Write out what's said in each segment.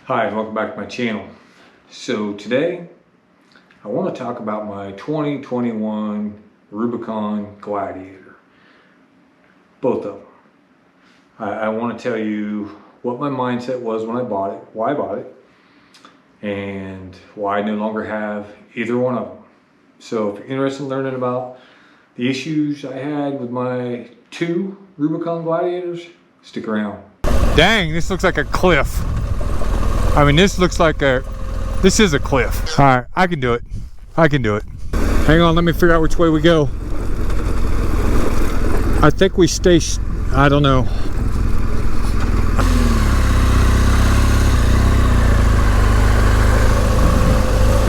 Hi, and welcome back to my channel. So today I want to talk about my 2021 Rubicon Gladiator. Both of them. I want to tell you what my mindset was when I bought it, why I bought it, and why I no longer have either one of them. So if you're interested in learning about the issues I had with my two Rubicon Gladiators, stick around. Dang, this looks like a cliff. I mean, this is a cliff. All right, I can do it. Hang on, let me figure out which way we go. I think we stay, I don't know.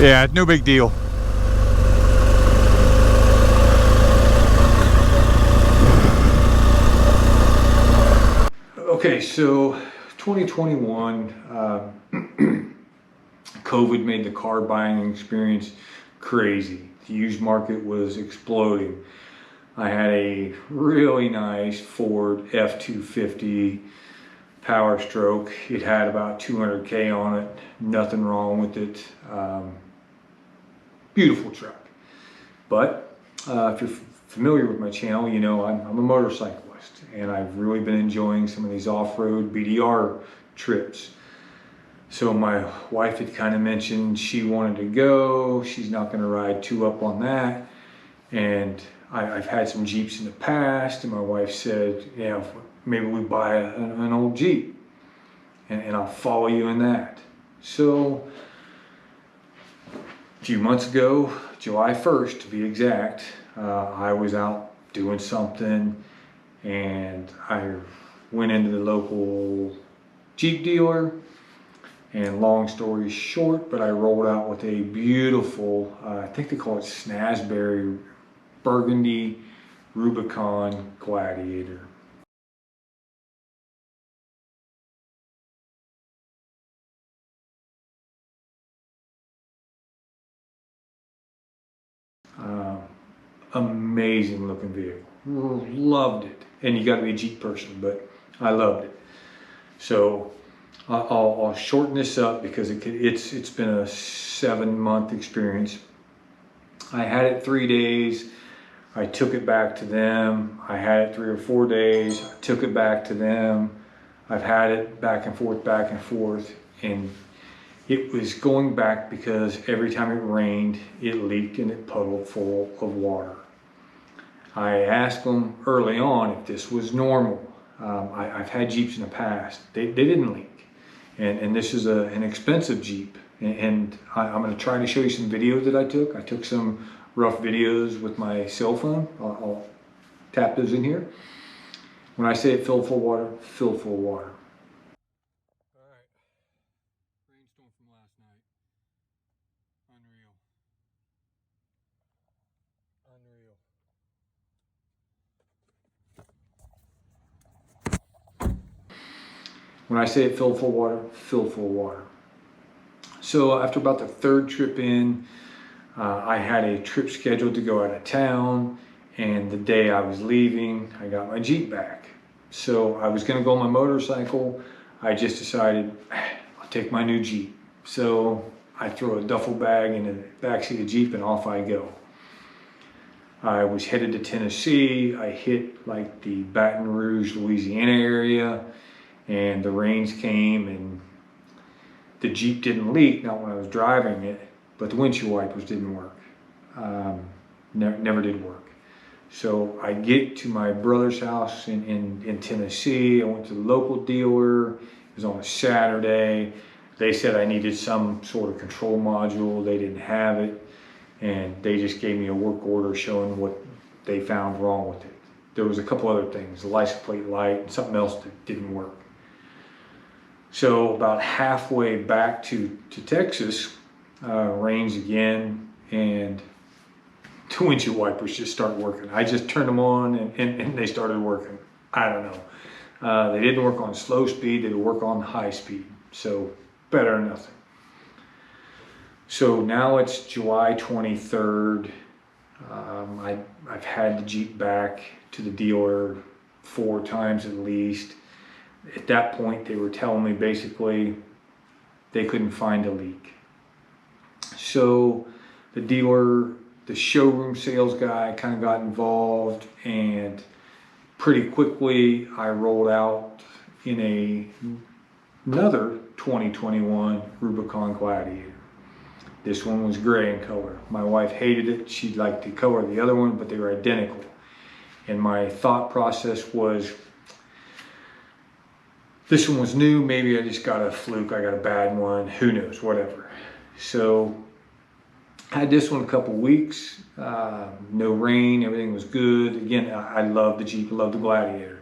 Yeah, no big deal. Okay, so 2021, COVID made the car buying experience crazy. The used market was exploding. I had a really nice Ford F-250 Power Stroke. It had about 200K on it, nothing wrong with it. Beautiful truck. But if you're familiar with my channel, you know I'm a motorcyclist, and I've really been enjoying some of these off-road BDR trips. So my wife had kind of mentioned she wanted to go. She's not going to ride too up on that. And I've had some Jeeps in the past, and my wife said, yeah, maybe we buy an old Jeep, and I'll follow you in that. So a few months ago, July 1st to be exact, I was out doing something, and I went into the local Jeep dealer. And long story short, but I rolled out with a beautiful, I think they call it Snazberry Burgundy Rubicon Gladiator. Amazing looking vehicle. Loved it. And you got to be a Jeep person, but I loved it. So I'll shorten this up because it's been a 7-month experience. I had it 3 days. I took it back to them. I had it 3 or 4 days. I took it back to them. I've had it back and forth, and it was going back because every time it rained, it leaked and it puddled full of water. I asked them early on if this was normal. I've had Jeeps in the past. They didn't leak. And this is an expensive Jeep. And I'm going to try to show you some videos that I took. I took some rough videos with my cell phone. I'll tap those in here. When I say it filled full of water, filled full of water. All right, rainstorm from last night. Unreal. When I say it filled full of water, filled full of water. So after about the 3rd trip in, I had a trip scheduled to go out of town, and the day I was leaving, I got my Jeep back. So I was gonna go on my motorcycle. I just decided, I'll take my new Jeep. So I throw a duffel bag in the backseat of the Jeep and off I go. I was headed to Tennessee. I hit like the Baton Rouge, Louisiana area, and the rains came, and the Jeep didn't leak, not when I was driving it, but the windshield wipers didn't work. Never did work. So I get to my brother's house in Tennessee. I went to the local dealer. It was on a Saturday. They said I needed some sort of control module. They didn't have it. And they just gave me a work order showing what they found wrong with it. There was a couple other things, the license plate light and something else that didn't work. So about halfway back to Texas, rains again, and the windshield wipers just start working. I just turned them on and they started working. I don't know. They didn't work on slow speed, they would work on high speed. So better than nothing. So now it's July 23rd. I've had the Jeep back to the dealer 4 times at least. At that point, they were telling me basically they couldn't find a leak. So the dealer, the showroom sales guy kind of got involved, and pretty quickly I rolled out in another 2021 Rubicon Gladiator. This one was gray in color. My wife hated it. She'd like the color of the other one, but they were identical. And my thought process was, this one was new, maybe I just got a fluke, I got a bad one, who knows, whatever. So I had this one a couple weeks, no rain, everything was good. Again, I love the Jeep, I love the Gladiator.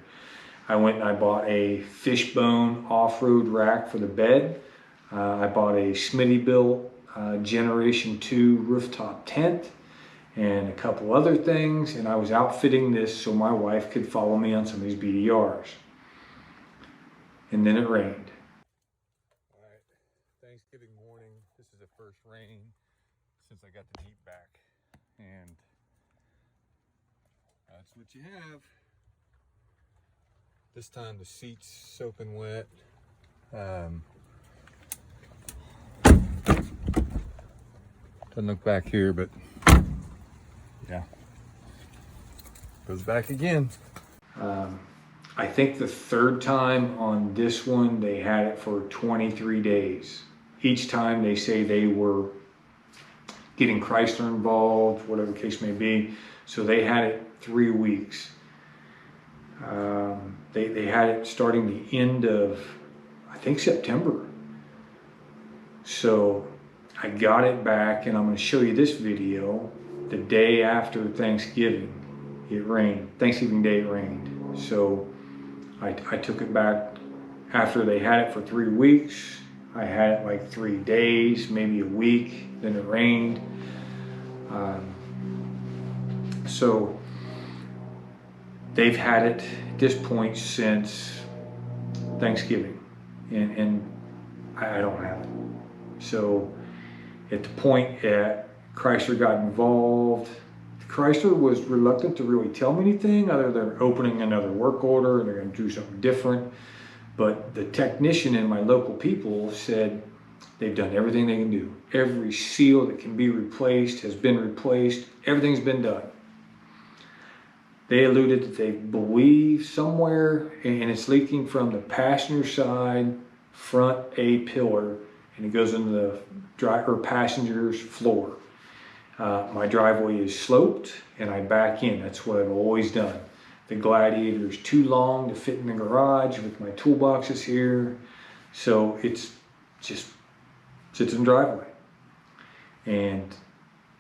I went and I bought a fishbone off-road rack for the bed. I bought a Smittybilt Generation 2 rooftop tent and a couple other things, and I was outfitting this so my wife could follow me on some of these BDRs. And then it rained. All right, Thanksgiving morning. This is the first rain since I got the Jeep back, and that's what you have. This time the seat's soaking wet. Doesn't look back here, but yeah, goes back again. I think the third time on this one, they had it for 23 days. Each time they say they were getting Chrysler involved, whatever the case may be. So they had it 3 weeks. They had it starting the end of, I think, September. So I got it back, and I'm going to show you this video. The day after Thanksgiving, it rained. Thanksgiving Day, it rained. So I took it back after they had it for 3 weeks. I had it like 3 days, maybe a week, then it rained. So they've had it at this point since Thanksgiving, and I don't have it. So at the point that Chrysler got involved, Chrysler was reluctant to really tell me anything other than they're opening another work order and they're going to do something different. But the technician and my local people said they've done everything they can do. Every seal that can be replaced has been replaced. Everything's been done. They alluded that they believe somewhere, and it's leaking from the passenger side front A pillar, and it goes into the passenger's floor. My driveway is sloped, and I back in. That's what I've always done. The Gladiator is too long to fit in the garage with my toolboxes here, so it's just sits in the driveway. And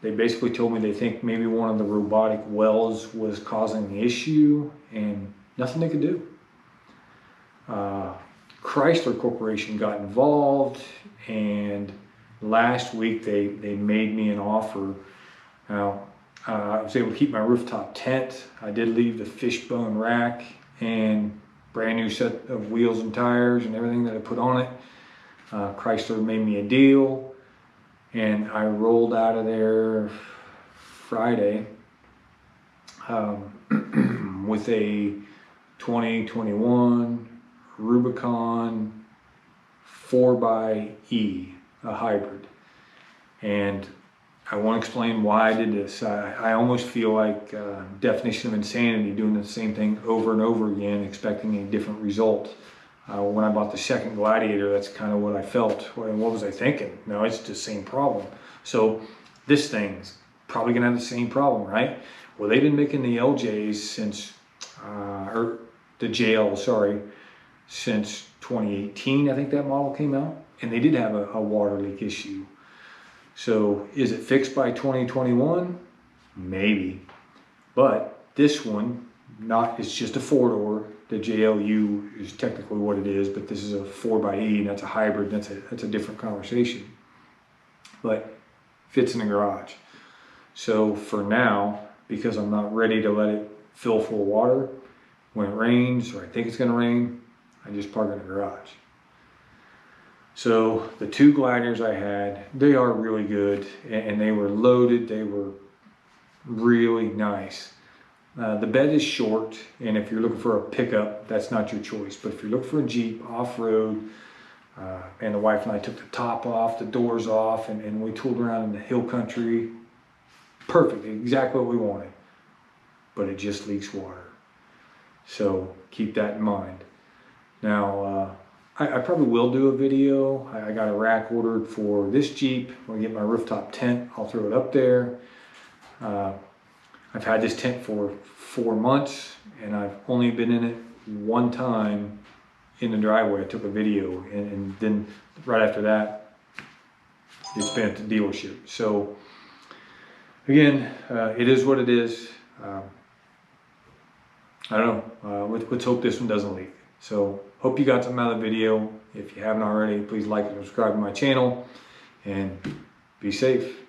they basically told me they think maybe one of the robotic wells was causing the issue, and nothing they could do. Chrysler Corporation got involved, and last week they made me an offer. Now, I was able to keep my rooftop tent. I did leave the fishbone rack and brand new set of wheels and tires and everything that I put on it. Chrysler made me a deal, and I rolled out of there Friday with a 2021 Rubicon 4xe, a hybrid. And I want to explain why I did this. I almost feel like definition of insanity, doing the same thing over and over again, expecting a different result. When I bought the second Gladiator, that's kind of what I felt. What was I thinking? No, it's the same problem. So this thing's probably gonna have the same problem, right? Well, they've been making the LJs since, or the JL, sorry, since 2018, I think that model came out. And they did have a water leak issue. So is it fixed by 2021? Maybe. But this one, it's just a 4-door. The JLU is technically what it is, but this is a 4xe, and that's a hybrid. That's a different conversation. But fits in the garage. So for now, because I'm not ready to let it fill full of water, when it rains, or I think it's gonna rain, I just park it in the garage. So the 2 Gladiators I had, they are really good, and they were loaded. They were really nice. The bed is short, and if you're looking for a pickup, that's not your choice. But if you're looking for a Jeep off-road, And the wife and I took the top off, the doors off, and we tooled around in the hill country. Perfect, exactly what we wanted. But it just leaks water. So keep that in mind. Now, I probably will do a video. I got a rack ordered for this Jeep. When I get my rooftop tent, I'll throw it up there. I've had this tent for 4 months, and I've only been in it one time in the driveway. I took a video, and then right after that, it's been at the dealership. So again, it is what it is. I don't know. Let's hope this one doesn't leak. So hope you got something out of the video. If you haven't already, please like and subscribe to my channel, and be safe.